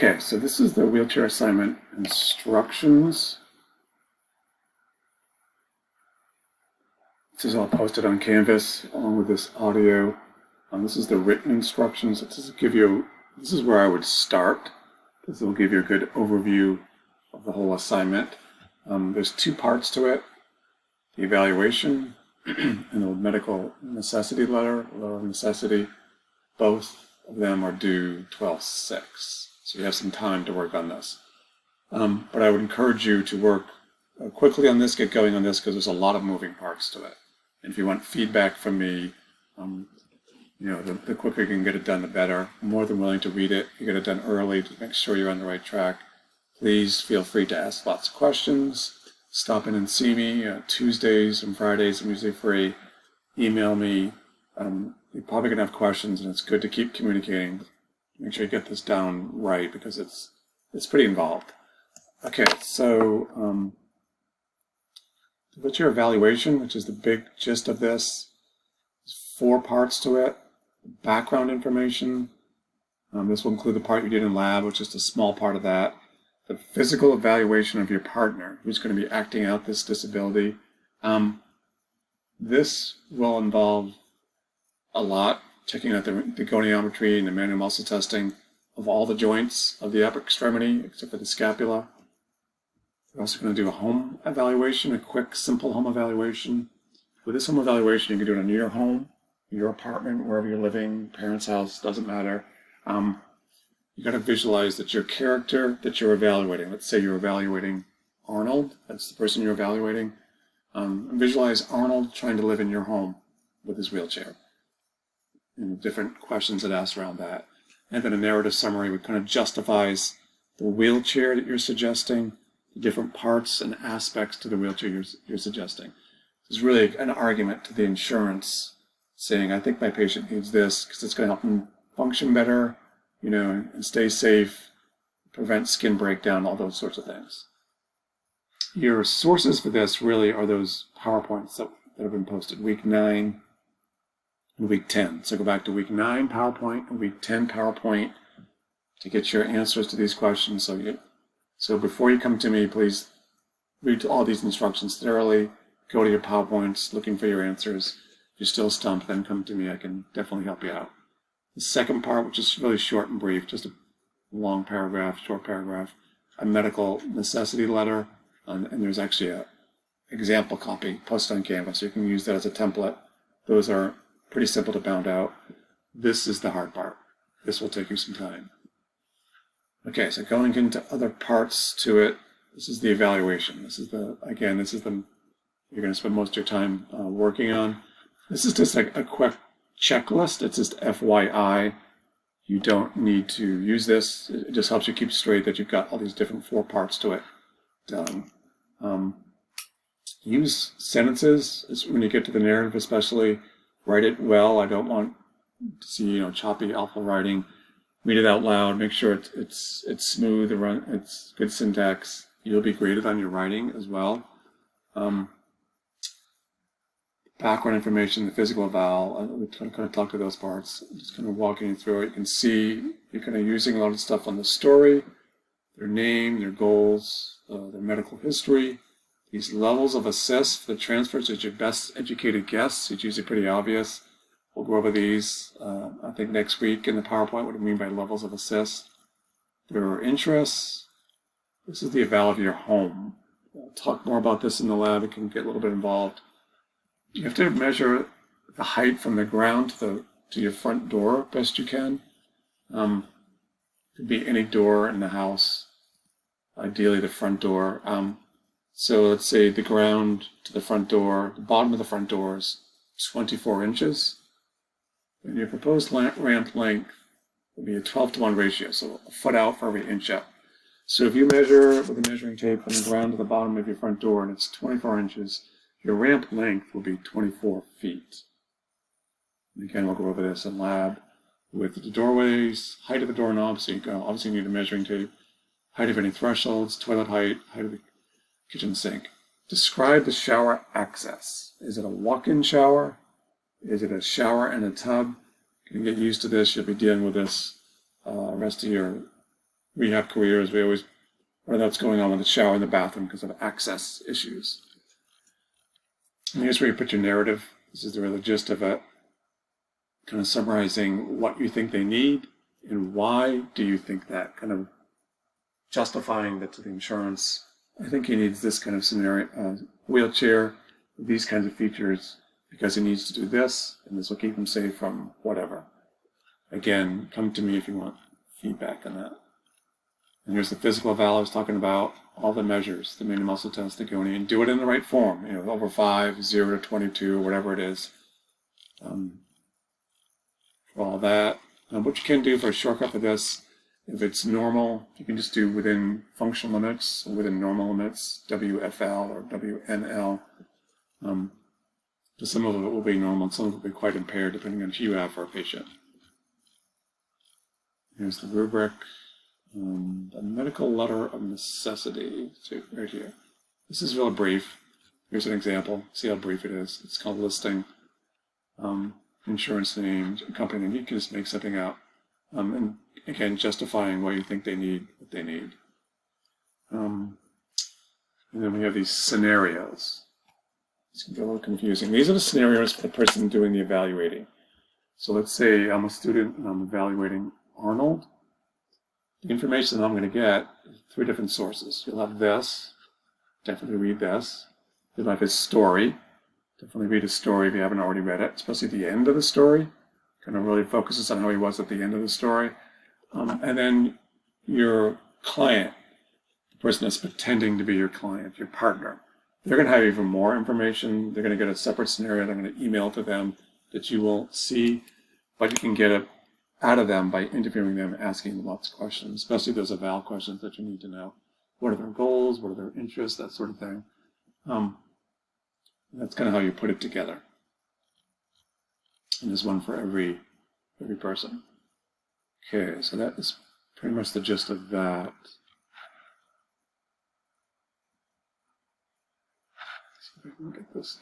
Okay, so this is the wheelchair assignment instructions. This is all posted on Canvas along with this audio. This is the written instructions. This is where I would start. This will give you a good overview of the whole assignment. There's two parts to it: the evaluation and the medical necessity letter of necessity. Both of them are due 12/6. So you have some time to work on this. But I would encourage you to work quickly on this, get going on this, because there's a lot of moving parts to it. And if you want feedback from me, the quicker you can get it done, the better. I'm more than willing to read it. You get it done early to make sure you're on the right track. Please feel free to ask lots of questions. Stop in and see me. Tuesdays and Fridays, I'm usually free. Email me. You're probably going to have questions, and it's good to keep communicating. Make sure you get this down right, because it's pretty involved. Okay, so what's your evaluation, which is the big gist of this? There's 4 parts to it. Background information. This will include the part you did in lab, which is a small part of that. The physical evaluation of your partner, who's going to be acting out this disability. This will involve a lot, checking out the goniometry and the manual muscle testing of all the joints of the upper extremity, except for the scapula. We're also going to do a home evaluation, a quick, simple home evaluation. With this home evaluation, you can do it in your home, your apartment, wherever you're living, parents' house, doesn't matter. You got to visualize that your character that you're evaluating, let's say you're evaluating Arnold, that's the person you're evaluating. Visualize Arnold trying to live in your home with his wheelchair, and different questions that ask around that. And then a narrative summary which kind of justifies the wheelchair that you're suggesting, the different parts and aspects to the wheelchair you're suggesting. There's really an argument to the insurance saying, I think my patient needs this because it's going to help them function better, and stay safe, prevent skin breakdown, all those sorts of things. Your sources for this really are those PowerPoints that have been posted, week 9 and week 10. So go back to week 9 PowerPoint and week 10 PowerPoint to get your answers to these questions. So before you come to me, please read all these instructions thoroughly, go to your PowerPoints looking for your answers. If you're still stumped, then come to me. I can definitely help you out. The second part, which is really short and brief, just a long paragraph, short paragraph, a medical necessity letter, and there's actually an example copy posted on Canvas, so you can use that as a template. Those are pretty simple to bound out. This is the hard part. This will take you some time. Okay, so going into other parts to it, this is the evaluation. This is the you're going to spend most of your time working on. This is just a quick checklist. It's just FYI. You don't need to use this. It just helps you keep straight that you've got all these different 4 parts to it done. Use sentences when you get to the narrative, especially. Write it well. I don't want to see choppy, awful writing. Read it out loud. Make sure it's smooth. It's good syntax. You'll be graded on your writing as well. Background information, the physical eval. We kind of talk to those parts. Just kind of walking you through it. You can see you're kind of using a lot of stuff on the story, their name, their goals, their medical history. These levels of assist for the transfers is your best educated guess. It's usually pretty obvious. We'll go over these, I think, next week in the PowerPoint, what I mean by levels of assist. There are interests. This is the eval of your home. We'll talk more about this in the lab. It can get a little bit involved. You have to measure the height from the ground to your front door best you can. Could be any door in the house, ideally the front door. So let's say the ground to the front door, the bottom of the front door is 24 inches. And your proposed ramp length will be a 12-to-1 ratio, so a foot out for every inch up. So if you measure with a measuring tape from the ground to the bottom of your front door and it's 24 inches, your ramp length will be 24 feet. And again, we'll go over this in lab with the doorways, height of the doorknob, so you obviously need a measuring tape, height of any thresholds, toilet height of the kitchen sink. Describe the shower access. Is it a walk-in shower? Is it a shower and a tub? You can get used to this. You'll be dealing with this rest of your we have careers, we always, or that's going on with the shower in the bathroom because of access issues. And here's where you put your narrative. This is the real gist of it. Kind of summarizing what you think they need and why do you think that, kind of justifying that to the insurance. I think he needs this kind of scenario, wheelchair, these kinds of features, because he needs to do this, and this will keep him safe from whatever. Again, come to me if you want feedback on that. And here's the physical eval I was talking about, all the measures, the manual muscle test, the GONI, and do it in the right form, over 5, 0 to 22, whatever it is. For all that. What you can do for a shortcut for this, if it's normal, you can just do within functional limits, or within normal limits, WFL or WNL. So some of it will be normal, and some of it will be quite impaired, depending on who you have for a patient. Here's the rubric. The medical letter of necessity, right here. This is real brief. Here's an example. See how brief it is. It's called listing. Insurance name, company name. You can just make something up. And again, justifying what you think they need, what they need. And then we have these scenarios. It's going to be a little confusing. These are the scenarios for the person doing the evaluating. So let's say I'm a student and I'm evaluating Arnold. The information that I'm going to get is 3 different sources. You'll have this. Definitely read this. You'll have his story. Definitely read his story if you haven't already read it, especially the end of the story. Kind of really focuses on how he was at the end of the story. And then your client, the person that's pretending to be your client, your partner. They're going to have even more information. They're going to get a separate scenario. They're going to email to them that you won't see, but you can get it out of them by interviewing them, asking them lots of questions, especially those eval questions that you need to know. What are their goals? What are their interests? That sort of thing. That's kind of how you put it together. And there's one for every person. Okay, so that is pretty much the gist of that. Let's see if I can get this.